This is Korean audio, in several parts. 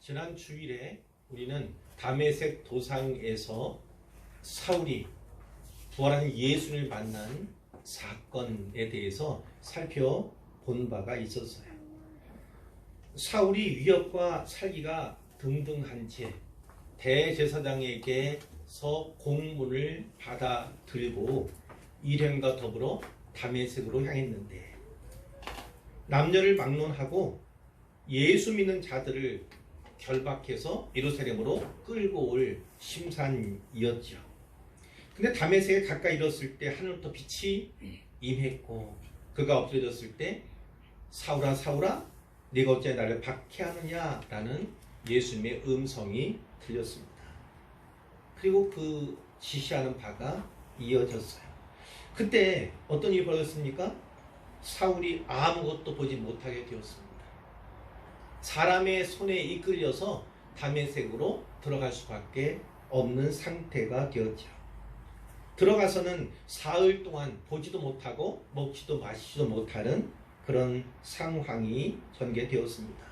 지난 주일에 우리는 다메섹 도상에서 사울이 부활하는 예수를 만난 사건에 대해서 살펴본 바가 있었어요. 사울이 위협과 살기가 등등한 채 대제사장에게서 공문을 받아 들고 일행과 더불어 다메섹으로 향했는데, 남녀를 막론하고 예수 믿는 자들을 결박해서 예루살렘으로 끌고 올 심산이었죠. 근데 다메섹에 가까이 이르렀을 때 하늘부터 빛이 임했고, 그가 엎드려졌을 때 사울아 사울아 네가 어찌 나를 박해하느냐 라는 예수님의 음성이 들렸습니다. 그리고 그 지시하는 바가 이어졌어요. 그때 어떤 일이 벌어졌습니까? 사울이 아무것도 보지 못하게 되었습니다. 사람의 손에 이끌려서 다메섹으로 들어갈 수밖에 없는 상태가 되었죠. 들어가서는 사흘 동안 보지도 못하고 먹지도 마시지도 못하는 그런 상황이 전개되었습니다.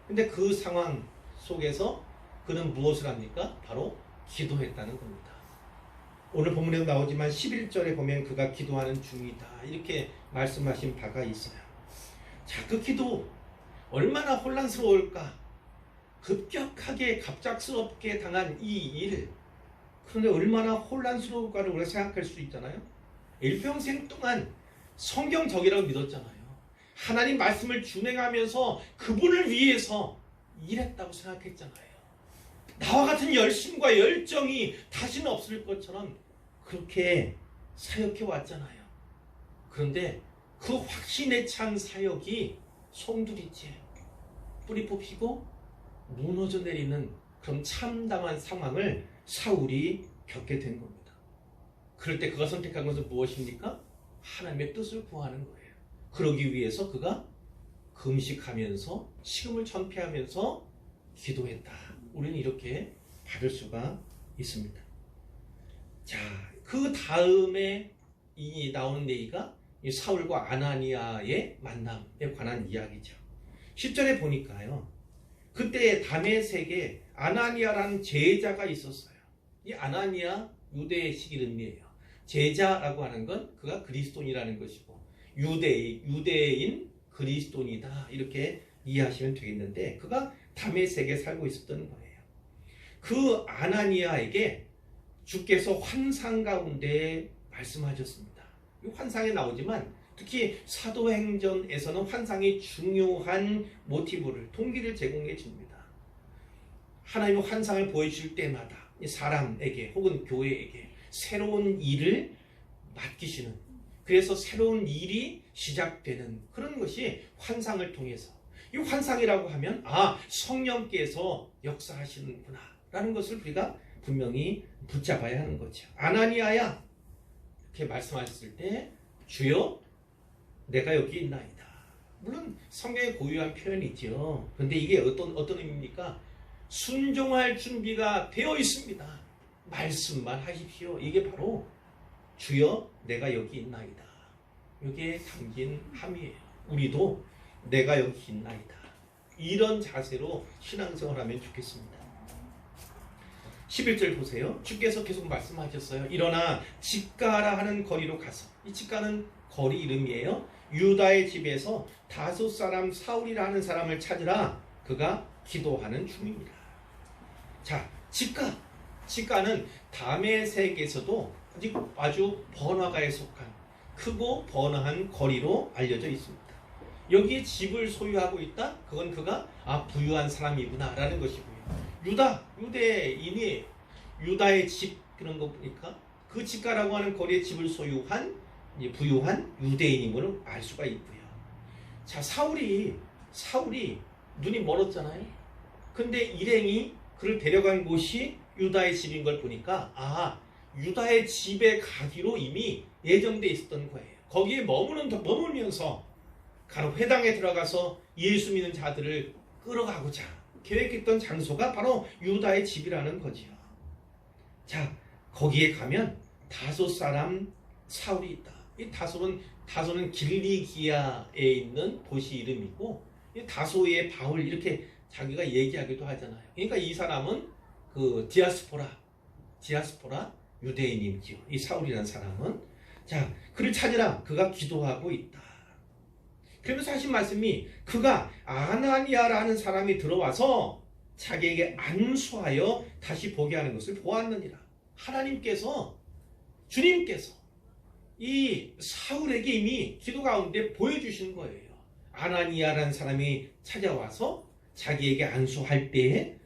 근데 그 상황 속에서 그는 무엇을 합니까? 바로 기도했다는 겁니다. 오늘 본문에도 나오지만 11절에 보면 그가 기도하는 중이다 이렇게 말씀하신 바가 있어요. 자, 그 기도 얼마나 혼란스러울까? 급격하게 갑작스럽게 당한 이 일, 그런데 얼마나 혼란스러울까를 우리가 생각할 수 있잖아요. 일평생 동안 성경적이라고 믿었잖아요. 하나님 말씀을 준행하면서 그분을 위해서 일했다고 생각했잖아요. 나와 같은 열심과 열정이 다시는 없을 것처럼 그렇게 사역해 왔잖아요. 그런데 그 확신에 찬 사역이 송두리째 뿌리 뽑히고 무너져 내리는 그런 참담한 상황을 사울이 겪게 된 겁니다. 그럴 때 그가 선택한 것은 무엇입니까? 하나님의 뜻을 구하는 거예요. 그러기 위해서 그가 금식하면서 식음을 전폐하면서 기도했다. 우리는 이렇게 받을 수가 있습니다. 자, 그 다음에 이 나오는 얘기가 이 사울과 아나니아의 만남에 관한 이야기죠. 10절에 보니까요, 그때 다메섹에 아나니아라는 제자가 있었어요. 이 아나니아 유대식 이름이에요. 제자라고 하는 건 그가 그리스도인이라는 것이고, 유대인 그리스도인이다 이렇게 이해하시면 되겠는데, 그가 다메섹에 살고 있었던 거예요. 그 아나니아에게 주께서 환상 가운데 말씀하셨습니다. 이 환상에 나오지만 특히 사도행전에서는 환상이 중요한 모티브를, 동기를 제공해 줍니다. 하나님의 환상을 보여줄 때마다 사람에게 혹은 교회에게 새로운 일을 맡기시는, 그래서 새로운 일이 시작되는 그런 것이 환상을 통해서, 이 환상이라고 하면 성령께서 역사하시는구나 라는 것을 우리가 분명히 붙잡아야 하는 거죠. 아나니아야 이렇게 말씀하셨을 때 주여 내가 여기 있나이다. 물론 성경에 고유한 표현이죠. 그런데 이게 어떤 의미입니까? 순종할 준비가 되어 있습니다. 말씀만 하십시오. 이게 바로 주여 내가 여기 있나이다. 여기에 담긴 함이에요. 우리도 내가 여기 있나이다. 이런 자세로 신앙생활하면 좋겠습니다. 11절 보세요. 주께서 계속 말씀하셨어요. 일어나 집가라 하는 거리로 가서, 이 집가는 거리 이름이에요. 유다의 집에서 다소 사람 사울이라 하는 사람을 찾으라. 그가 기도하는 중입니다. 자, 집가는 다메섹에서도 아주 번화가에 속한 크고 번화한 거리로 알려져 있습니다. 여기에 집을 소유하고 있다? 그건 그가 부유한 사람이구나 라는 것이고요. 유대인이 유다의 집 그런 거 보니까 그 집가라고 하는 거리에 집을 소유한 부유한 유대인임을 알 수가 있고요. 자, 사울이 눈이 멀었잖아요. 근데 일행이 그를 데려간 곳이 유다의 집인 걸 보니까 유다의 집에 가기로 이미 예정돼 있었던 거예요. 거기에 머물면서 간혹 회당에 들어가서 예수 믿는 자들을 끌어가고자 계획했던 장소가 바로 유다의 집이라는 거지요. 자, 거기에 가면 다소 사람 사울이 있다. 이 다소는 길리기아에 있는 도시 이름이고, 이 다소의 바울 이렇게 자기가 얘기하기도 하잖아요. 그러니까 이 사람은 그 디아스포라 유대인이지요. 이 사울이라는 사람은 자, 그를 찾으라. 그가 기도하고 있다. 그러면서 하신 말씀이 그가 아나니아라는 사람이 들어와서 자기에게 안수하여 다시 보게 하는 것을 보았느니라. 하나님께서 주님께서 이 사울에게 이미 기도 가운데 보여주신 거예요. 아나니아라는 사람이 찾아와서 자기에게 안수할 때에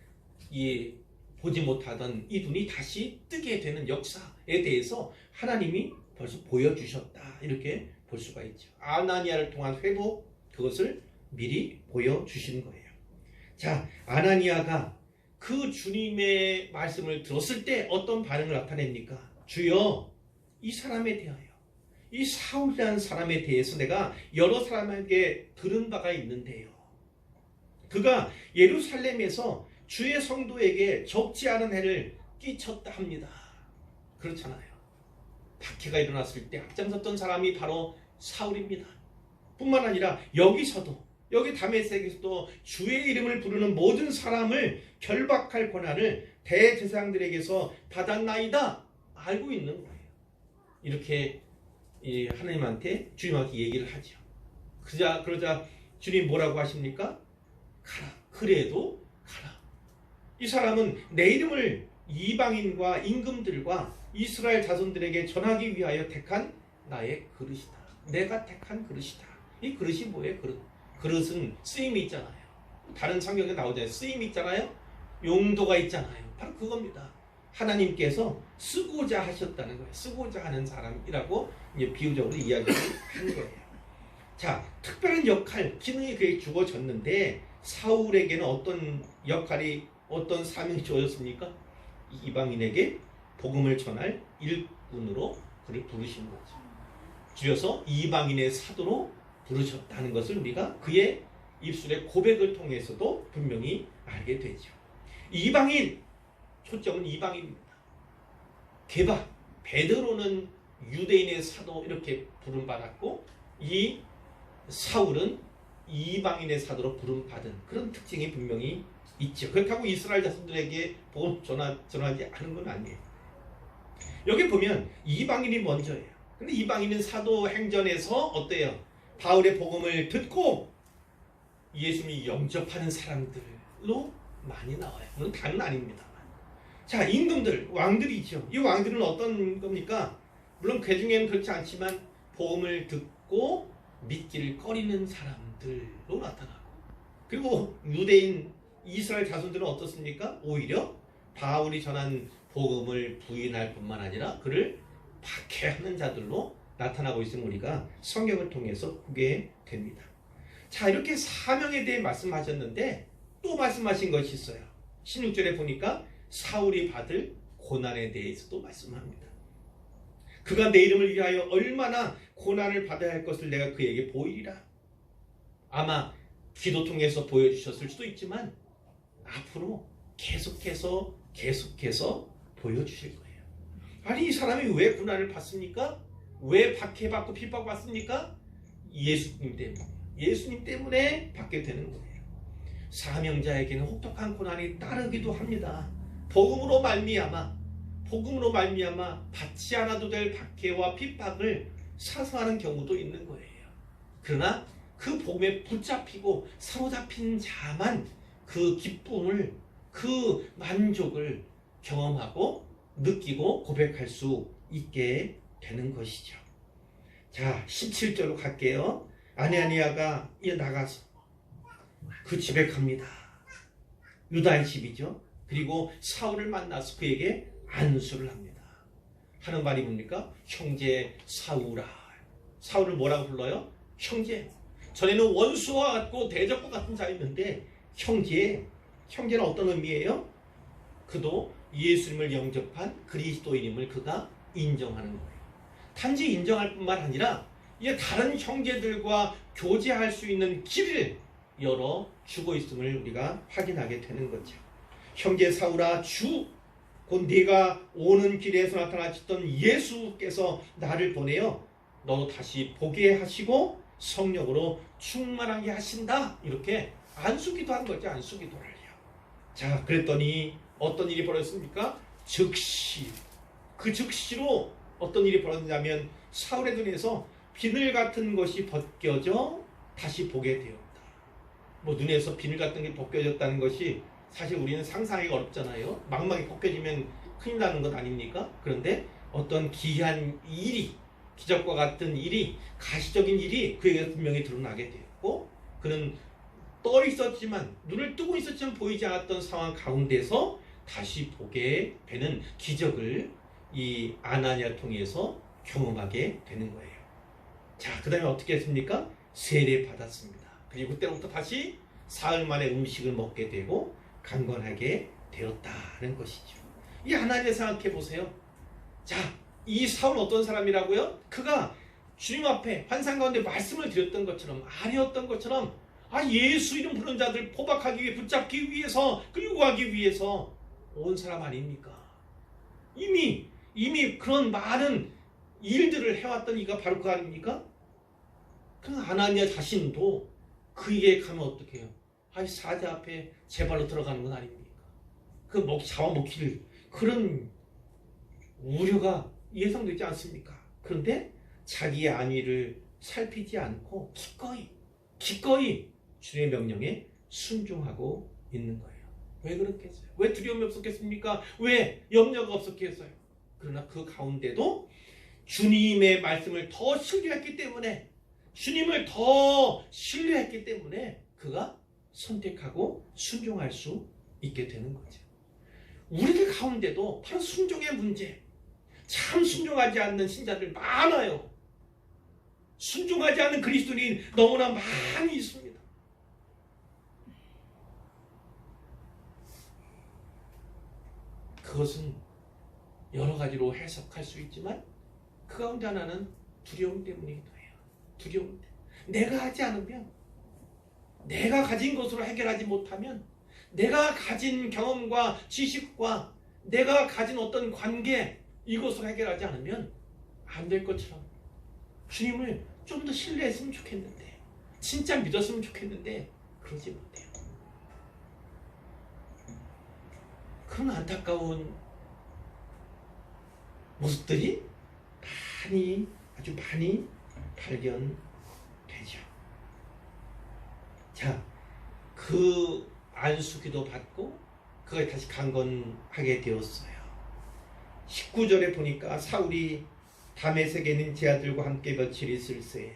이 보지 못하던 이 눈이 다시 뜨게 되는 역사에 대해서 하나님이 벌써 보여주셨다. 이렇게 볼 수가 있죠. 아나니아를 통한 회복, 그것을 미리 보여주신 거예요. 자, 아나니아가 그 주님의 말씀을 들었을 때 어떤 반응을 나타냅니까? 주여, 이 사람에 대하여, 이 사울이라는 사람에 대해서 내가 여러 사람에게 들은 바가 있는데요. 그가 예루살렘에서 주의 성도에게 적지 않은 해를 끼쳤다 합니다. 그렇잖아요. 박해가 일어났을 때 앞장섰던 사람이 바로 사울입니다. 뿐만 아니라 여기 다메섹에서도 주의 이름을 부르는 모든 사람을 결박할 권한을 대제사장들에게서 받았나이다 알고 있는 거예요. 이렇게 하나님한테 주님한테 얘기를 하죠. 그러자 주님 뭐라고 하십니까? 가라. 그래도 가라. 이 사람은 내 이름을 이방인과 임금들과 이스라엘 자손들에게 전하기 위하여 택한 나의 그릇이다. 내가 택한 그릇이다. 이 그릇이 뭐예요? 그릇은 쓰임이 있잖아요. 다른 성경에 나오잖아요. 쓰임이 있잖아요. 용도가 있잖아요. 바로 그겁니다. 하나님께서 쓰고자 하셨다는 거예요. 쓰고자 하는 사람이라고 이제 비유적으로 이야기를 한 거예요. 자, 특별한 역할, 기능이 그에게 주어졌는데 사울에게는 어떤 역할이, 어떤 사명이 주어졌습니까? 이방인에게 복음을 전할 일꾼으로 그를 부르신 거죠. 줄여서 이방인의 사도로 부르셨다는 것을 우리가 그의 입술의 고백을 통해서도 분명히 알게 되죠. 이방인, 초점은 이방인입니다. 게바, 베드로는 유대인의 사도 이렇게 부름받았고 이 사울은 이방인의 사도로 부름받은 그런 특징이 분명히 있죠. 그렇다고 이스라엘 자손들에게 복음 전하지 않은 건 아니에요. 여기 보면 이방인이 먼저예요. 근데 이방인은 사도행전에서 어때요? 바울의 복음을 듣고 예수님이 영접하는 사람들로 많이 나와요. 물론 다는 아닙니다만. 자, 임금들, 왕들이죠. 이 왕들은 어떤 겁니까? 물론 그 중에는 그렇지 않지만 복음을 듣고 믿기를 꺼리는 사람들로 나타나고, 그리고 유대인 이스라엘 자손들은 어떻습니까? 오히려 바울이 전한 복음을 부인할 뿐만 아니라 그를 박해하는 자들로 나타나고 있음을 우리가 성경을 통해서 보게 됩니다. 자, 이렇게 사명에 대해 말씀하셨는데 또 말씀하신 것이 있어요. 16절에 보니까 사울이 받을 고난에 대해서도 말씀합니다. 그가 내 이름을 위하여 얼마나 고난을 받아야 할 것을 내가 그에게 보이리라. 아마 기도 통해서 보여주셨을 수도 있지만 앞으로 계속해서 보여주실 거예요. 아니, 이 사람이 왜 고난을 받습니까? 왜 박해받고 핍박받습니까? 예수님 때문에 받게 되는 거예요. 사명자에게는 혹독한 고난이 따르기도 합니다. 복음으로 말미암아 받지 않아도 될 박해와 핍박을 사서하는 경우도 있는 거예요. 그러나 그 복음에 붙잡히고 사로잡힌 자만 그 기쁨을, 그 만족을 경험하고 느끼고 고백할 수 있게 되는 것이죠. 자, 17절로 갈게요. 아나니아가 나가서 그 집에 갑니다. 유다의 집이죠. 그리고 사울을 만나서 그에게 안수를 합니다. 하는 말이 뭡니까? 형제 사울아. 사울을 뭐라고 불러요? 형제. 전에는 원수와 같고 대적과 같은 자였는데 형제는 어떤 의미예요? 그도 예수님을 영접한 그리스도인임을 그가 인정하는 거예요. 단지 인정할 뿐만 아니라 이제 다른 형제들과 교제할 수 있는 길을 열어주고 있음을 우리가 확인하게 되는 거죠. 형제 사울아, 곧 네가 오는 길에서 나타나셨던 예수께서 나를 보내어 너도 다시 보게 하시고 성령으로 충만하게 하신다. 이렇게 안수기도 한 거죠. 안수기도를요. 자, 그랬더니 어떤 일이 벌어졌습니까? 즉시 그 즉시로 어떤 일이 벌어졌냐면 사울의 눈에서 비늘 같은 것이 벗겨져 다시 보게 되었다. 뭐 눈에서 비늘 같은 게 벗겨졌다는 것이 사실 우리는 상상하기 어렵잖아요. 망망이 벗겨지면 큰일 나는 것 아닙니까? 그런데 어떤 기이한 일이, 기적과 같은 일이, 가시적인 일이 그에게 분명히 드러나게 되었고, 그는 떠 있었지만, 눈을 뜨고 있었지만 보이지 않았던 상황 가운데서 다시 보게 되는 기적을 이 아나니아를 통해서 경험하게 되는 거예요. 자, 그 다음에 어떻게 했습니까? 세례 받았습니다. 그리고 그때부터 다시 사흘 만에 음식을 먹게 되고 강건하게 되었다는 것이죠. 이 아나니아 생각해 보세요. 자, 이 사울은 어떤 사람이라고요? 그가 주님 앞에 환상 가운데 말씀을 드렸던 것처럼, 아니었던 것처럼, 예수 이름 부르는 자들 포박하기 위해, 붙잡기 위해서, 그리고 하기 위해서 온 사람 아닙니까? 이미 그런 많은 일들을 해왔던 이가 바로 그 아닙니까? 그 아나니아 자신도 그에게 가면 어떻게 해요? 사자 앞에 제 발로 들어가는 건 아닙니까? 잡아먹힐 그런 우려가 예상되지 않습니까? 그런데 자기의 안위를 살피지 않고 기꺼이 주님의 명령에 순종하고 있는 거예요. 왜 그렇겠어요? 왜 두려움이 없었겠습니까? 왜 염려가 없었겠어요? 그러나 그 가운데도 주님의 말씀을 더 신뢰했기 때문에, 주님을 더 신뢰했기 때문에 그가 선택하고 순종할 수 있게 되는 거죠. 우리들 가운데도 바로 순종의 문제, 참 순종하지 않는 신자들 많아요. 순종하지 않는 그리스도인이 너무나 많이 있습니다. 그것은 여러 가지로 해석할 수 있지만 그 가운데 하나는 두려움 때문이기도 해요. 두려움 때문에. 내가 하지 않으면, 내가 가진 것으로 해결하지 못하면, 내가 가진 경험과 지식과 내가 가진 어떤 관계, 이것으로 해결하지 않으면 안 될 것처럼 주님을 좀 더 신뢰했으면 좋겠는데, 진짜 믿었으면 좋겠는데 그러지 못해요. 그런 안타까운 모습들이 아주 많이 발견되죠. 자, 그 안수기도 받고 그가 다시 강건하게 되었어요. 19절에 보니까 사울이 다메섹에 있는 제 아들과 함께 며칠 있을새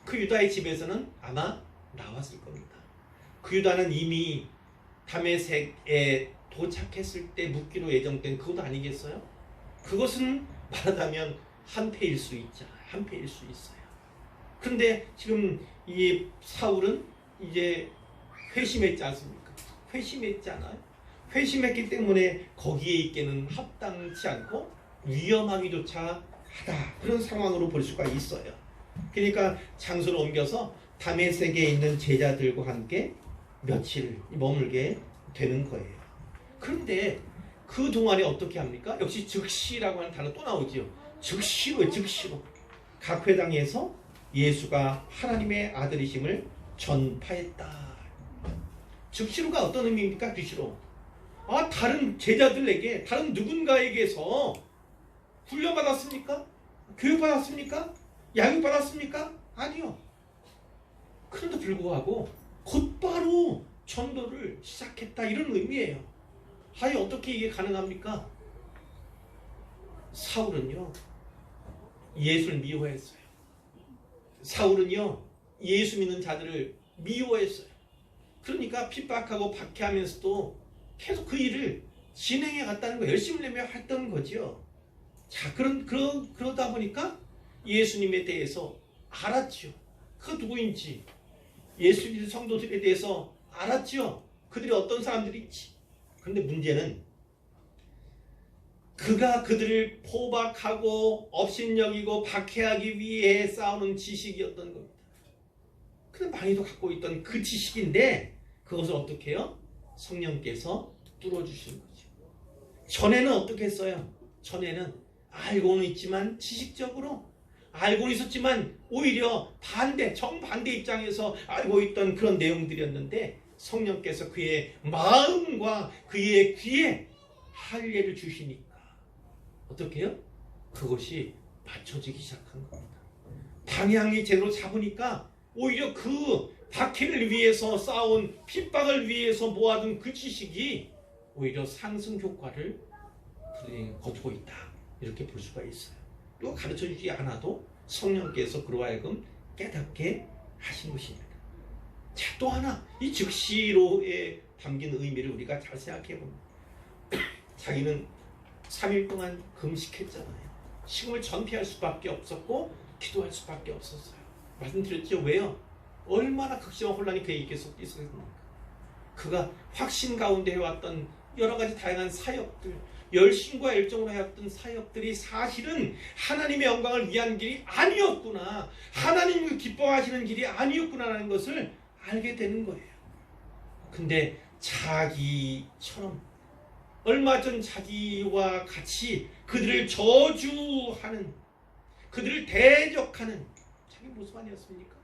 그 유다의 집에서는 아마 나왔을 겁니다. 그 유다는 이미 다메섹에 도착했을 때 묵기로 예정된 그것 아니겠어요? 그것은 말하자면 한패일 수 있잖아요. 한패일 수 있어요. 그런데 지금 이 사울은 이제 회심했지 않습니까? 회심했잖아요. 회심했기 때문에 거기에 있기는 합당치 않고 위험하기조차 하다. 그런 상황으로 볼 수가 있어요. 그러니까 장소를 옮겨서 다메섹에 있는 제자들과 함께 며칠 머물게 되는 거예요. 그런데 그 동안에 어떻게 합니까? 역시 즉시라고 하는 단어 또 나오죠. 즉시로 각 회당에서 예수가 하나님의 아들이심을 전파했다. 즉시로가 어떤 의미입니까? 즉시로. 다른 제자들에게, 다른 누군가에게서 훈련받았습니까? 교육받았습니까? 양육받았습니까? 아니요. 그런데 불구하고 곧바로 전도를 시작했다, 이런 의미예요. 어떻게 이게 가능합니까? 사울은요, 예수를 미워했어요. 사울은요, 예수 믿는 자들을 미워했어요. 그러니까 핍박하고 박해하면서도 계속 그 일을 진행해 갔다는 거, 열심을 내며 했던 거죠. 자, 그러다 보니까 예수님에 대해서 알았죠. 그 누구인지, 예수 믿는 성도들에 대해서 알았죠. 그들이 어떤 사람들인지. 그런데 문제는 그가 그들을 포박하고 업신여기고 박해하기 위해 쌓아놓은 지식이었던 겁니다. 근데 많이도 갖고 있던 그 지식인데 그것을 어떻게 해요? 성령께서 뚫어주신 거죠. 전에는 어떻게 했어요? 전에는 알고는 있지만 지식적으로 알고는 있었지만 오히려 정반대 입장에서 알고 있던 그런 내용들이었는데 성령께서 그의 마음과 그의 귀에 할례를 주시니까 어떻게 해요? 그것이 맞춰지기 시작한 겁니다. 방향이 제대로 잡으니까 오히려 그 박해를 위해서 쌓아온 핍박을 위해서 모아둔 그 지식이 오히려 상승 효과를 거두고 있다. 이렇게 볼 수가 있어요. 또 가르쳐주지 않아도 성령께서 그로 하여금 깨닫게 하신 것입니다. 자, 또 하나 이 즉시로에 담긴 의미를 우리가 잘 생각해 봅니다. 자기는 3일 동안 금식했잖아요. 식음을 전폐할 수밖에 없었고 기도할 수밖에 없었어요. 말씀드렸죠. 왜요? 얼마나 극심한 혼란이 그에게 있었습니까? 그가 확신 가운데 해왔던 여러 가지 다양한 사역들, 열심과 열정으로 해왔던 사역들이 사실은 하나님의 영광을 위한 길이 아니었구나, 하나님을 기뻐하시는 길이 아니었구나라는 것을 알게 되는 거예요. 근데 자기처럼 얼마 전 자기와 같이 그들을 저주하는, 그들을 대적하는 자기 모습 아니었습니까?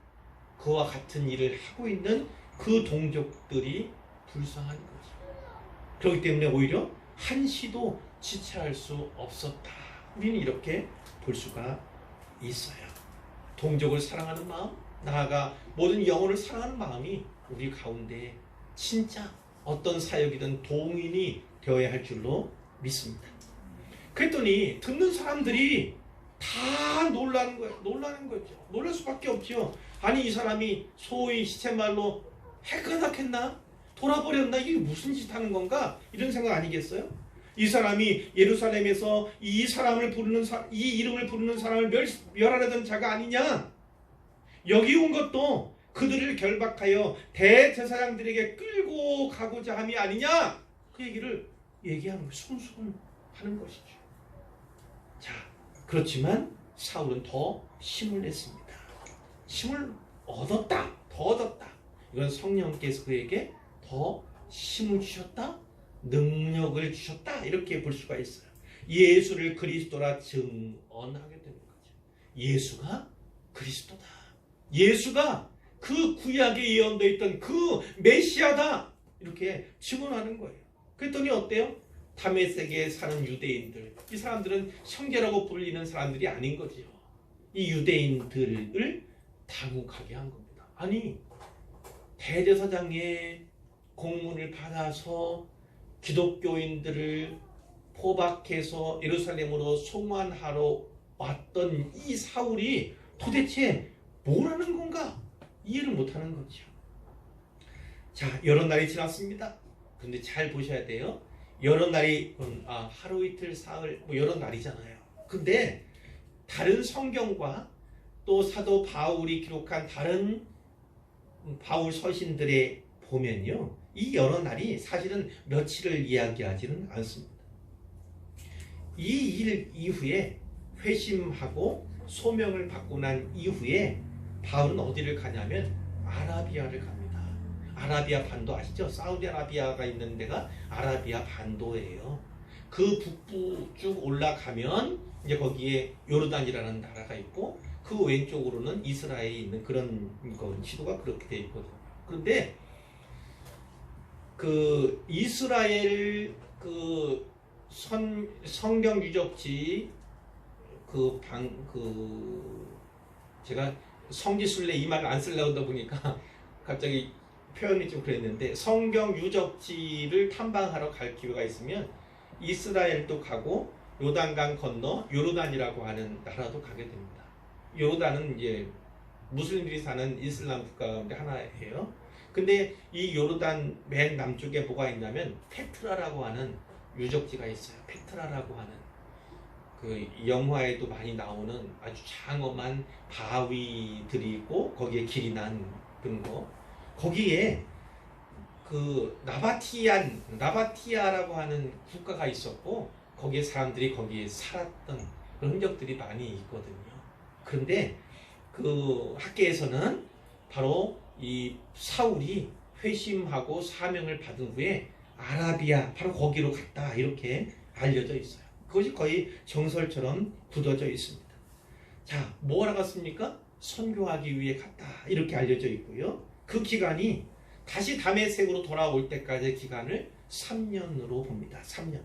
그와 같은 일을 하고 있는 그 동족들이 불쌍한 거죠. 그렇기 때문에 오히려 한시도 지체할 수 없었다. 우리는 이렇게 볼 수가 있어요. 동족을 사랑하는 마음, 나아가 모든 영혼을 사랑하는 마음이 우리 가운데 진짜 어떤 사역이든 동인이 되어야 할 줄로 믿습니다. 그랬더니 듣는 사람들이 다 놀라는 거예요. 놀라는 거죠. 놀랄 수밖에 없죠. 아니 이 사람이 소위 시쳇말로 해커닥했나? 돌아버렸나? 이게 무슨 짓 하는 건가? 이런 생각 아니겠어요? 이 사람이 예루살렘에서 이 이름을 부르는 사람을 멸하려던 자가 아니냐? 여기 온 것도 그들을 결박하여 대제사장들에게 끌고 가고자 함이 아니냐? 그 얘기를 얘기하는, 순순하는 것이죠. 자, 그렇지만 사울은 더 힘을 냈습니다. 힘을 얻었다. 더 얻었다. 이건 성령께서 그에게 더 힘을 주셨다. 능력을 주셨다. 이렇게 볼 수가 있어요. 예수를 그리스도라 증언하게 되는 거죠. 예수가 그리스도다. 예수가 그 구약에 예언되어 있던 그 메시아다. 이렇게 증언하는 거예요. 그랬더니 어때요? 다메섹에 사는 유대인들, 이 사람들은 형제라고 불리는 사람들이 아닌 거죠. 이 유대인들을 당혹하게 한 겁니다. 아니, 대제사장의 공문을 받아서 기독교인들을 포박해서 예루살렘으로 송환하러 왔던 이 사울이 도대체 뭘 하는 건가? 이해를 못하는 거죠. 자, 여러 날이 지났습니다. 근데 잘 보셔야 돼요. 여러 날이 하루 이틀 사흘 여러 날이잖아요. 근데 다른 성경과 또 사도 바울이 기록한 다른 바울 서신들에 보면요, 이 여러 날이 사실은 며칠을 이야기하지는 않습니다. 이 일 이후에 회심하고 소명을 받고 난 이후에 바울은 어디를 가냐면 아라비아를 갑니다. 아라비아 반도 아시죠? 사우디아라비아가 있는 데가 아라비아 반도예요. 그 북부 쭉 올라가면 이제 거기에 요르단이라는 나라가 있고 그 왼쪽으로는 이스라엘이 있는 그런 지도가 그렇게 되어 있거든요. 그런데 그 이스라엘 그 성경 유적지 제가 성지순례 이 말을 안 쓰려고 하다 보니까 갑자기 표현이 좀 그랬는데, 성경 유적지를 탐방하러 갈 기회가 있으면 이스라엘도 가고 요단강 건너 요르단이라고 하는 나라도 가게 됩니다. 요르단은 이제 무슬림들이 사는 이슬람 국가 가운데 하나예요. 근데 이 요르단 맨 남쪽에 뭐가 있냐면 페트라라고 하는 유적지가 있어요. 페트라라고 하는 그 영화에도 많이 나오는 아주 장엄한 바위들이 있고 거기에 길이 난 그런 거. 거기에 그 나바티아라고 하는 국가가 있었고 거기에 사람들이 거기에 살았던 그런 흔적들이 많이 있거든요. 그런데 그 학계에서는 바로 이 사울이 회심하고 사명을 받은 후에 아라비아 바로 거기로 갔다 이렇게 알려져 있어요. 그것이 거의 정설처럼 굳어져 있습니다. 자, 뭐 하러 갔습니까? 선교하기 위해 갔다. 이렇게 알려져 있고요. 그 기간이 다시 다메섹으로 돌아올 때까지의 기간을 3년으로 봅니다. 3년.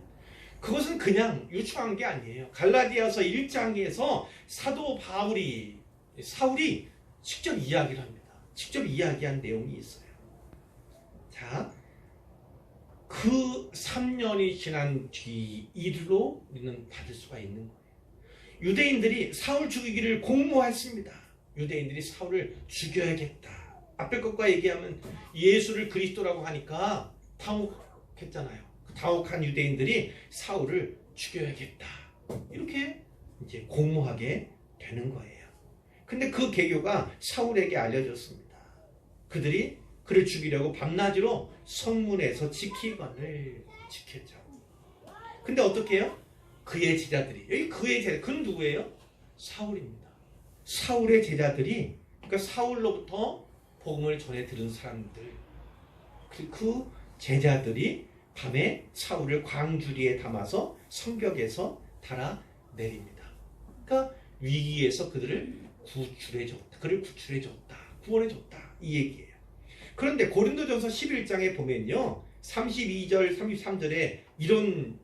그것은 그냥 유추한 게 아니에요. 갈라디아서 1장에서 사도 사울이 직접 이야기를 합니다. 직접 이야기한 내용이 있어요. 자, 그 3년이 지난 뒤 일로 우리는 받을 수가 있는 거예요. 유대인들이 사울 죽이기를 공모했습니다. 유대인들이 사울을 죽여야겠다. 앞에 것과 얘기하면 예수를 그리스도라고 하니까 당혹했잖아요. 그 당혹한 유대인들이 사울을 죽여야겠다. 이렇게 이제 공모하게 되는 거예요. 근데 그 계교가 사울에게 알려졌습니다. 그들이 그를 죽이려고 밤낮으로 성문에서 지키건을 지켰죠. 근데 어떻게 해요? 그의 제자들이, 여기 그의 제자, 그는 누구예요? 사울입니다. 사울의 제자들이, 그러니까 사울로부터 복음을 전해 들은 사람들, 그 제자들이 밤에 사울을 광주리에 담아서 성벽에서 달아내립니다. 그러니까 위기에서 그들을 구출해줬다. 그를 구출해줬다. 구원해줬다. 이 얘기예요. 그런데 고린도전서 11장에 보면요, 32절, 33절에 이런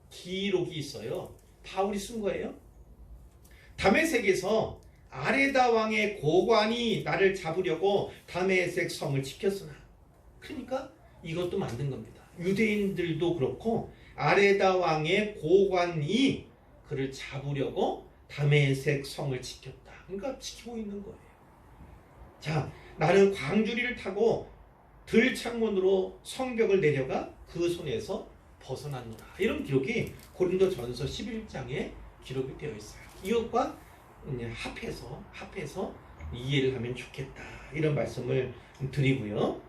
기록이 있어요. 바울이 쓴 거예요. 다메섹에서 아레다 왕의 고관이 나를 잡으려고 다메섹 성을 지켰으나, 그러니까 이것도 만든 겁니다. 유대인들도 그렇고 아레다 왕의 고관이 그를 잡으려고 다메섹 성을 지켰다. 그러니까 지키고 있는 거예요. 자, 나는 광주리를 타고 들창문으로 성벽을 내려가 그 손에서 벗어났노라. 이런 기록이 고린도전서 11장에 기록이 되어 있어요. 이것과 합해서 이해를 하면 좋겠다. 이런 말씀을 드리고요.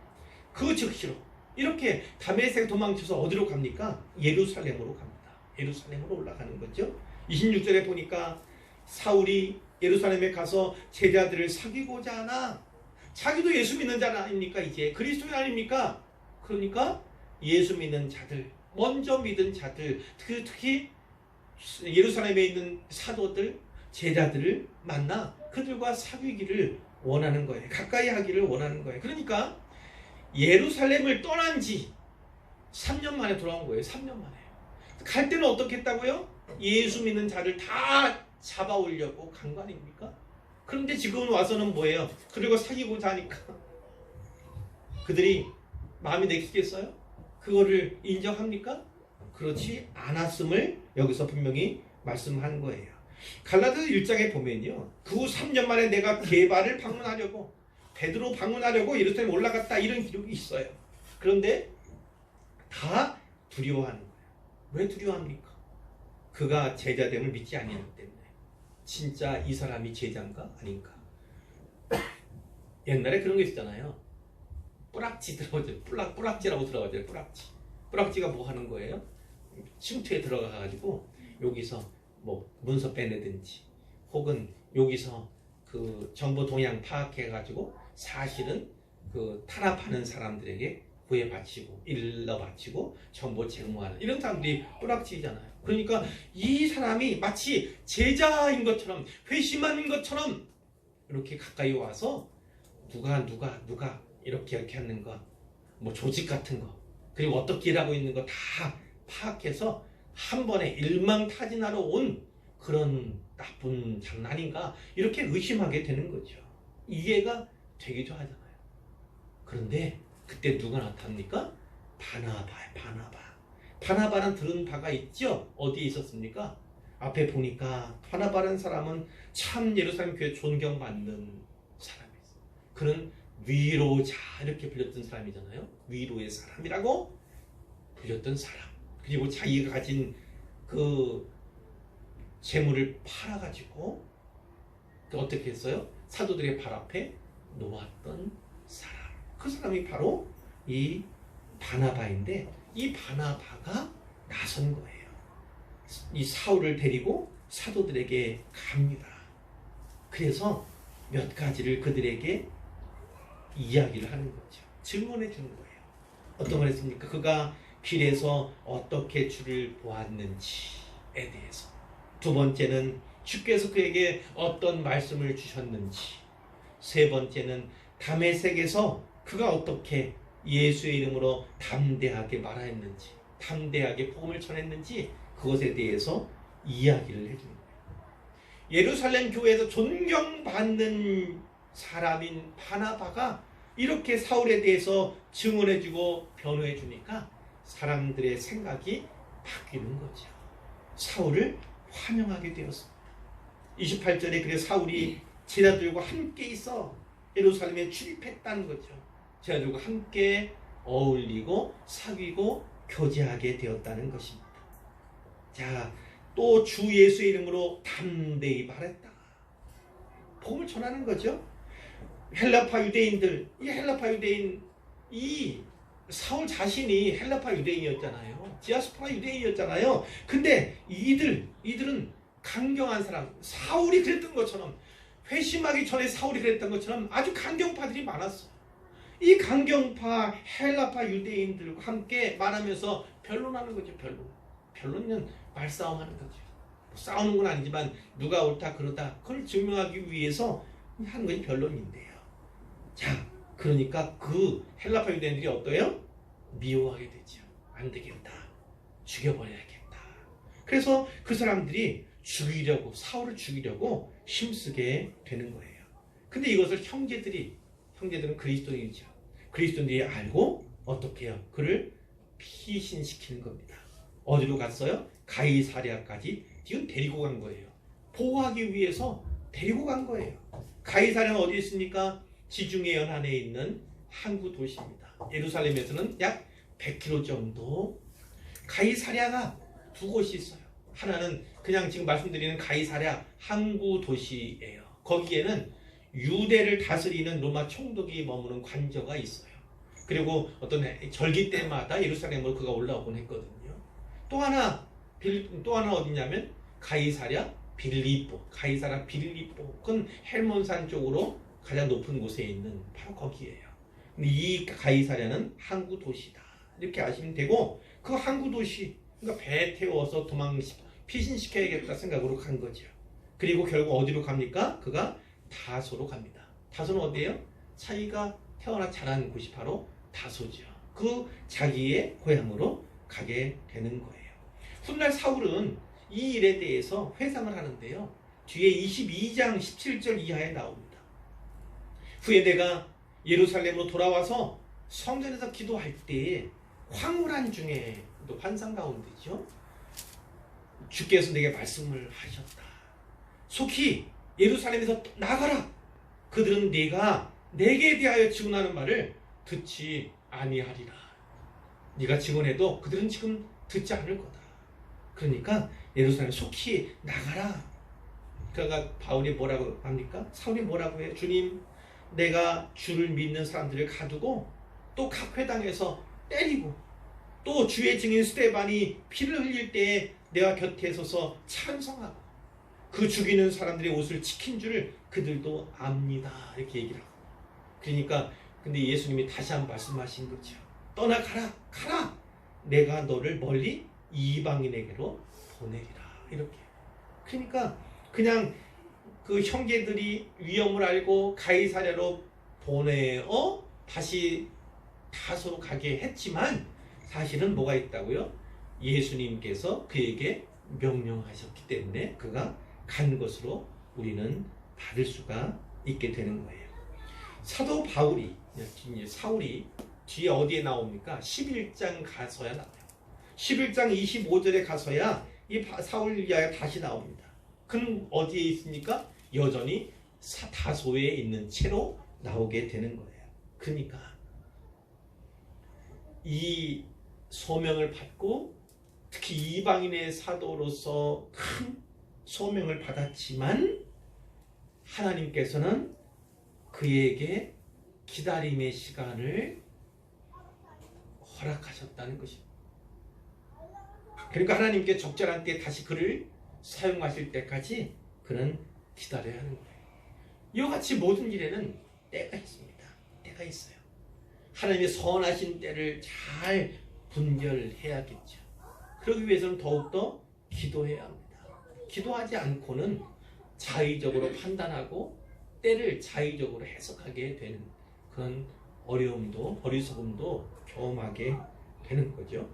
그 즉시로 이렇게 다메섹 도망쳐서 어디로 갑니까? 예루살렘으로 갑니다. 예루살렘으로 올라가는 거죠. 26절에 보니까 사울이 예루살렘에 가서 제자들을 사귀고자 하나, 자기도 예수 믿는 자 아닙니까? 이제 그리스도인 아닙니까? 그러니까 예수 믿는 자들, 먼저 믿은 자들, 특히 예루살렘에 있는 사도들, 제자들을 만나 그들과 사귀기를 원하는 거예요. 가까이 하기를 원하는 거예요. 그러니까 예루살렘을 떠난 지 3년 만에 돌아온 거예요. 3년 만에. 갈 때는 어떻게 했다고요? 예수 믿는 자를 다 잡아오려고 간 거 아닙니까? 그런데 지금 와서는 뭐예요? 그리고 사귀고자 하니까 그들이 마음이 내키겠어요? 그거를 인정합니까? 그렇지 않았음을 여기서 분명히 말씀한 거예요. 갈라디아서 1장에 보면요, 그 후 3년 만에 내가 게바를 방문하려고, 베드로 방문하려고 예루살렘 올라갔다, 이런 기록이 있어요. 그런데 다 두려워하는 거예요. 왜 두려워합니까? 그가 제자됨을 믿지 아니하기 때문에. 진짜 이 사람이 제자인가 아닌가? 옛날에 그런 거 있었잖아요. 뿌락지 들어가죠. 뿌락지라고 들어가죠. 뿌락지가 뭐 하는 거예요? 침투에 들어가가지고 여기서 뭐 문서 빼내든지, 혹은 여기서 그 정보 동향 파악해가지고 사실은 그 탄압하는 사람들에게 구애바치고 일러바치고 정보 제공하는 이런 사람들이 뿌락지잖아요. 그러니까 이 사람이 마치 제자인 것처럼, 회심한 것처럼 이렇게 가까이 와서 누가 이렇게 하는 거, 뭐 조직 같은 거, 그리고 어떻게 일하고 있는 거 다 파악해서 한 번에 일망타진하러 온 그런 나쁜 장난인가, 이렇게 의심하게 되는 거죠. 이해가 되기도 하잖아요. 그런데 그때 누가 나타납니까? 바나바는 들은 바가 있죠? 어디에 있었습니까? 앞에 보니까 바나바라는 사람은 참 예루살렘 교회 존경받는 사람이었어요. 그는 위로자 이렇게 불렸던 사람이잖아요. 위로의 사람이라고 불렸던 사람. 그리고 자기가 가진 그 재물을 팔아가지고 어떻게 했어요? 사도들의 발 앞에 놓았던 사람. 그 사람이 바로 이 바나바인데, 이 바나바가 나선 거예요. 이 사울을 데리고 사도들에게 갑니다. 그래서 몇 가지를 그들에게 이야기를 하는 거죠. 질문해 주는 거예요. 어떤 걸 했습니까? 그가 길에서 어떻게 주를 보았는지에 대해서. 두 번째는 주께서 그에게 어떤 말씀을 주셨는지, 세 번째는 다메섹에서 그가 어떻게 예수의 이름으로 담대하게 말하였는지, 담대하게 복음을 전했는지 그것에 대해서 이야기를 해주는 거예요. 예루살렘 교회에서 존경받는 사람인 바나바가 이렇게 사울에 대해서 증언해주고 변호해주니까 사람들의 생각이 바뀌는 거죠. 사울을 환영하게 되었습니다. 28절에 그래 사울이 제자들과 함께 있어 예루살렘에 출입했다는 거죠. 제자들과 함께 어울리고 사귀고 교제하게 되었다는 것입니다. 자, 또 주 예수의 이름으로 담대히 말했다. 복음을 전하는 거죠. 헬라파 유대인들, 이 헬라파 유대인, 이 사울 자신이 헬라파 유대인이었잖아요. 디아스포라 유대인이었잖아요. 근데 이들은 강경한 사람, 사울이 그랬던 것처럼, 회심하기 전에 사울이 그랬던 것처럼 아주 강경파들이 많았어요. 이 강경파 헬라파 유대인들과 함께 말하면서 변론하는 거죠. 변론은 말싸움하는 거죠. 싸우는 건 아니지만 누가 옳다 그러다 그걸 증명하기 위해서 하는 것이 변론인데요. 자, 그러니까 그 헬라파 유대인들이 어때요? 미워하게 되죠. 안 되겠다, 죽여버려야겠다. 그래서 그 사람들이 사울을 죽이려고 힘쓰게 되는 거예요. 근데 이것을 형제들은 그리스도인이죠. 그리스도인들이 알고 어떻게 해요? 그를 피신시키는 겁니다. 어디로 갔어요? 가이사랴까지 지금 데리고 간 거예요. 보호하기 위해서 데리고 간 거예요. 가이사랴는 어디 있습니까? 지중해 연안에 있는 항구 도시입니다. 예루살렘에서는 약 100km 정도. 가이사랴가 두 곳이 있어요. 하나는 그냥 지금 말씀드리는 가이사랴 항구 도시예요. 거기에는 유대를 다스리는 로마 총독이 머무는 관저가 있어요. 그리고 어떤 절기 때마다 예루살렘으로 그가 올라오곤 했거든요. 또 하나 어디냐면 가이사랴 빌립보. 그건 헬몬산 쪽으로 가장 높은 곳에 있는 바로 거기에요. 근데 이 가이사랴는 항구 도시다, 이렇게 아시면 되고, 그 항구 도시, 그러니까 배 태워서 피신시켜야겠다 생각으로 간 거죠. 그리고 결국 어디로 갑니까? 그가 다소로 갑니다. 다소는 어디예요? 자기가 태어나 자란 곳이 바로 다소죠. 그 자기의 고향으로 가게 되는 거예요. 훗날 사울은 이 일에 대해서 회상을 하는데요. 뒤에 22장 17절 이하에 나옵니다. 후에 내가 예루살렘으로 돌아와서 성전에서 기도할 때 황홀한 중에 또 환상 가운데죠. 주께서 내게 말씀을 하셨다. 속히 예루살렘에서 나가라. 그들은 네가 내게 대하여 증언하는 말을 듣지 아니하리라. 네가 증언해도 그들은 지금 듣지 않을 거다. 그러니까 예루살렘 속히 나가라. 그러니까 바울이 뭐라고 합니까? 사울이 뭐라고 해요? 주님, 내가 주를 믿는 사람들을 가두고 또 각 회당에서 때리고 또 주의 증인 스데반이 피를 흘릴 때에 내가 곁에 서서 찬성하고 그 죽이는 사람들의 옷을 지킨 줄을 그들도 압니다. 이렇게 얘기를 하고. 그러니까 근데 예수님이 다시 한번 말씀하신 거죠. 떠나가라. 가라. 내가 너를 멀리 이방인에게로 보내리라. 이렇게. 그러니까 그냥 그 형제들이 위험을 알고 가이사랴로 보내어 다시 다소로 가게 했지만 사실은 뭐가 있다고요? 예수님께서 그에게 명령하셨기 때문에 그가 간 것으로 우리는 받을 수가 있게 되는 거예요. 사도 사울이 뒤에 어디에 나옵니까? 11장 가서야 나와요. 11장 25절에 가서야 이 사울 이야기가 다시 나옵니다. 그는 어디에 있습니까? 여전히 다소에 있는 채로 나오게 되는 거예요. 그러니까 이 소명을 받고 특히 이방인의 사도로서 큰 소명을 받았지만 하나님께서는 그에게 기다림의 시간을 허락하셨다는 것입니다. 그러니까 하나님께 적절한 때 다시 그를 사용하실 때까지 그는 기다려야 하는 거예요. 이와 같이 모든 일에는 때가 있습니다. 때가 있어요. 하나님의 선하신 때를 잘 분별해야겠죠. 그러기 위해서는 더욱더 기도해야 합니다. 기도하지 않고는 자의적으로 판단하고 때를 자의적으로 해석하게 되는 그런 어려움도 어리석음도 경험하게 되는 거죠.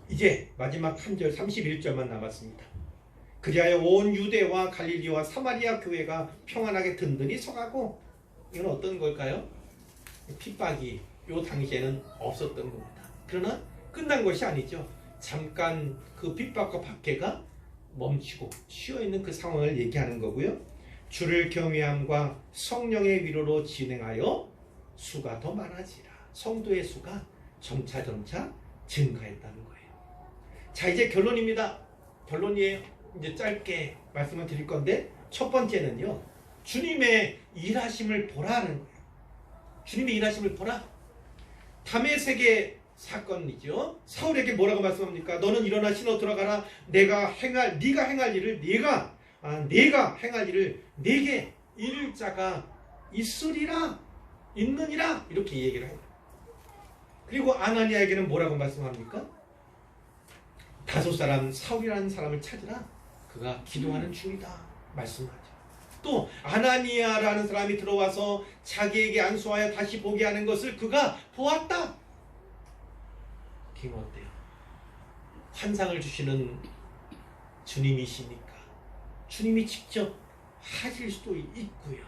이제 마지막 한 절 31절만 남았습니다. 그리하여 온 유대와 갈릴리와 사마리아 교회가 평안하게 든든히 서가고, 이건 어떤 걸까요? 핍박이 요 당시에는 없었던 겁니다. 그러나 끝난 것이 아니죠. 잠깐 그 핍박과 박해가 멈추고 쉬어있는 그 상황을 얘기하는 거고요. 주를 경외함과 성령의 위로로 진행하여 수가 더 많아지라. 성도의 수가 점차 증가했다는 거예요. 자, 이제 결론입니다. 결론이에요. 이제 짧게 말씀을 드릴 건데, 첫 번째는요, 주님의 일하심을 보라는 거예요. 주님의 일하심을 보라. 다메섹의 사건이죠. 사울에게 뭐라고 말씀합니까? 너는 일어나 신어 들어가라. 네가 행할 일을 내가 행할 일을 내게 이를 자가 있느니라 이렇게 얘기를 해요. 그리고 아나니아에게는 뭐라고 말씀합니까? 다섯 사람 사울이라는 사람을 찾으라. 그가 기도하는 중이다 말씀하죠. 또 아나니아라는 사람이 들어와서 자기에게 안수하여 다시 보게 하는 것을 그가 보았다. 기분 어때요? 환상을 주시는 주님이시니까 주님이 직접 하실 수도 있고요,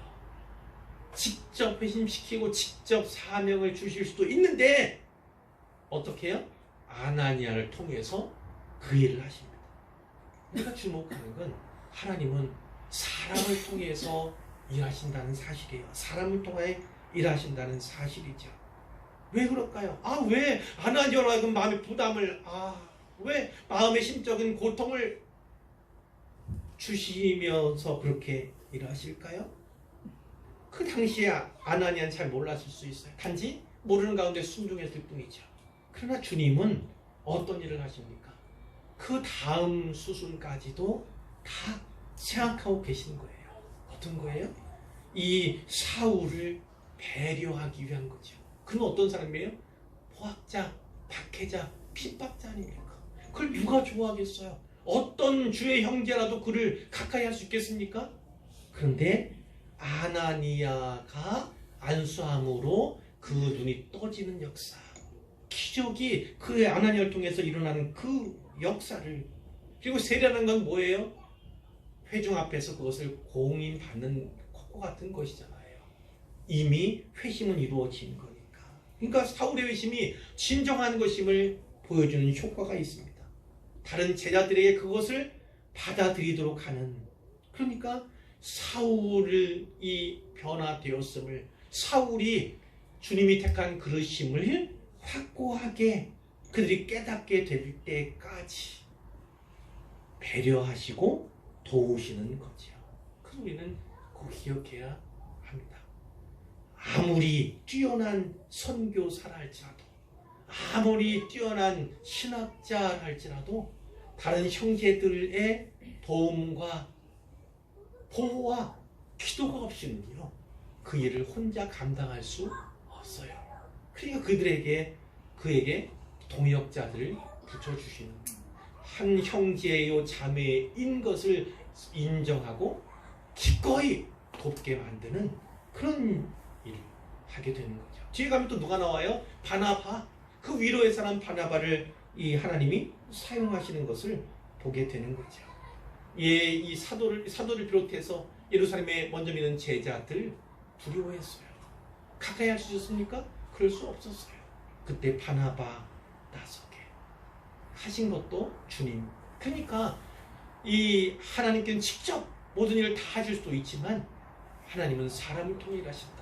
직접 회심시키고 직접 사명을 주실 수도 있는데, 어떻게 해요? 아나니아를 통해서 그 일을 하십니다. 우리가 주목하는 건 하나님은 사람을 통해서 일하신다는 사실이에요. 사람을 통해 일하신다는 사실이죠. 왜 그럴까요? 왜 아나니아로 하여금 마음의 부담을, 왜 마음의 심적인 고통을 주시면서 그렇게 일하실까요? 그 당시에 아나니아는 잘 몰랐을 수 있어요. 단지 모르는 가운데 순종했을 뿐이죠. 그러나 주님은 어떤 일을 하십니까? 그 다음 수순까지도 다 생각하고 계신 거예요. 어떤 거예요? 이 사울을 배려하기 위한 거죠. 그는 어떤 사람이에요? 포악자, 박해자, 핍박자 아닙니까? 그걸 누가 좋아하겠어요? 어떤 주의 형제라도 그를 가까이 할 수 있겠습니까? 그런데 아나니아가 안수함으로 그 눈이 떠지는 역사, 기적이 그 아나니아를 통해서 일어나는 그 역사를, 그리고 세례라는 건 뭐예요? 회중 앞에서 그것을 공인받는 것과 같은 것이잖아요. 이미 회심은 이루어진 거니까. 그러니까 사울의 회심이 진정한 것임을 보여주는 효과가 있습니다. 다른 제자들에게 그것을 받아들이도록 하는, 그러니까 사울이 변화되었음을, 사울이 주님이 택한 그릇임을 확고하게 그들이 깨닫게 될 때까지 배려하시고 도우시는 거죠. 그래서 우리는 꼭 기억해야 합니다. 아무리 뛰어난 선교사라 할지라도, 아무리 뛰어난 신학자라 할지라도 다른 형제들의 도움과 보호와 기도가 없이는요, 그 일을 혼자 감당할 수 없어요. 그러니까 그에게 동역자들을 붙여주시는, 한 형제요 자매인 것을 인정하고 기꺼이 돕게 만드는 그런 일을 하게 되는 거죠. 뒤에 가면 또 누가 나와요? 바나바. 그 위로의 사람 바나바를 이 하나님이 사용하시는 것을 보게 되는 거죠. 이 사도를 비롯해서 예루살렘에 먼저 믿는 제자들 두려워했어요. 가까이 할 수 있었습니까? 그럴 수 없었어요. 그때 바나바 나서게 하신 것도 주님. 그러니까 이 하나님께는 직접 모든 일을 다 하실 수도 있지만 하나님은 사람을 통해 일하신다.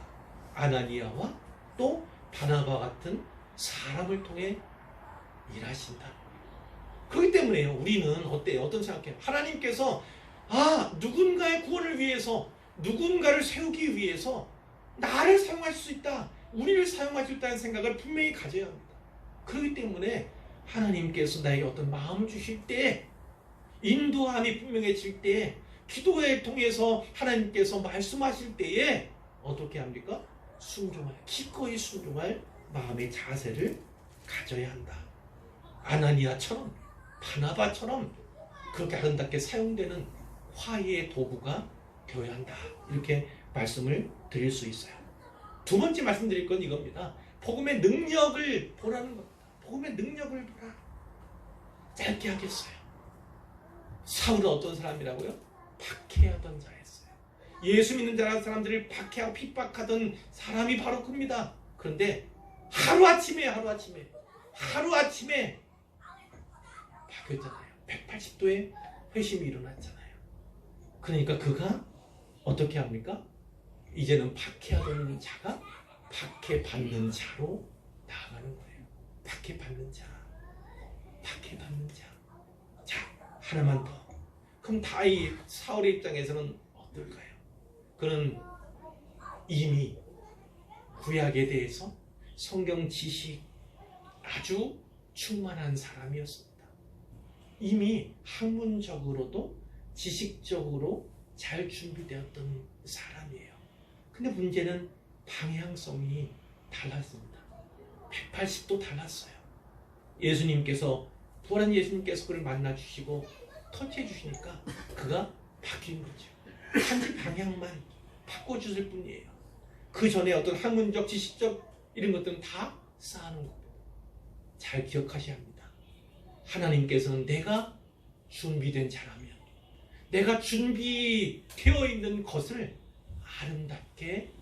아나니아와 또 바나바 같은 사람을 통해 일하신다. 그렇기 때문에요, 우리는 어때요? 어떤 생각해요? 하나님께서 누군가의 구원을 위해서, 누군가를 세우기 위해서 나를 사용할 수 있다, 우리를 사용할 수 있다는 생각을 분명히 가져야 합니다. 그렇기 때문에 하나님께서 나에게 어떤 마음을 주실 때, 인도함이 분명해질 때, 기도를 통해서 하나님께서 말씀하실 때에 어떻게 합니까? 기꺼이 순종할 마음의 자세를 가져야 한다. 아나니아처럼, 바나바처럼 그렇게 아름답게 사용되는 화해의 도구가 되어야 한다. 이렇게 말씀을 드릴 수 있어요. 두 번째 말씀드릴 건 이겁니다. 복음의 능력을 보라는 겁니다. 복음의 능력을 보라. 짧게 하겠어요. 사울은 어떤 사람이라고요? 박해하던 자였어요. 예수 믿는 사람들을 박해하고 핍박하던 사람이 바로 그입니다. 그런데 하루아침에 바뀌었잖아요. 180도의 회심이 일어났잖아요. 그러니까 그가 어떻게 합니까? 이제는 박해하던 자가 박해받는 자로 나아가는 거예요. 박해받는 자. 자, 하나만 더. 그럼 다이 사울의 입장에서는 어떨까요? 그는 이미 구약에 대해서 성경 지식 아주 충만한 사람이었습니다. 이미 학문적으로도 지식적으로 잘 준비되었던 사람이에요. 근데 문제는 방향성이 달랐습니다. 180도 달랐어요. 부활한 예수님께서 그를 만나 주시고 터치해 주시니까 그가 바뀐 거죠. 단지 방향만 바꿔주실 뿐이에요. 그 전에 어떤 학문적, 지식적 이런 것들은 다 쌓아놓은 겁니다. 잘 기억하셔야 합니다. 하나님께서는 내가 준비된 자라면, 내가 준비되어 있는 것을 아름답게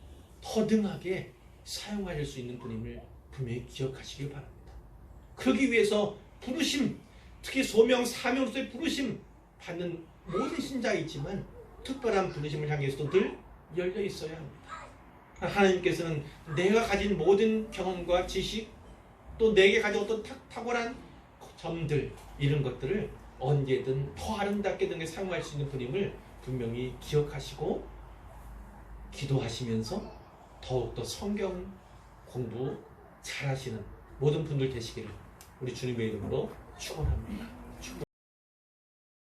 허등하게 사용할 수 있는 분임을 분명히 기억하시길 바랍니다. 그러기 위해서 부르심, 특히 소명, 사명으로서의 부르심 받는 모든 신자가 있지만 특별한 부르심을 향해서도 늘 열려 있어야 합니다. 하나님께서는 내가 가진 모든 경험과 지식, 또 내게 가진 어떤 탁월한 점들, 이런 것들을 언제든 더 아름답게 등에 사용할 수 있는 분임을 분명히 기억하시고 기도하시면서 더욱더 성경 공부 잘하시는 모든 분들 되시기를 우리 주님의 이름으로 축원합니다.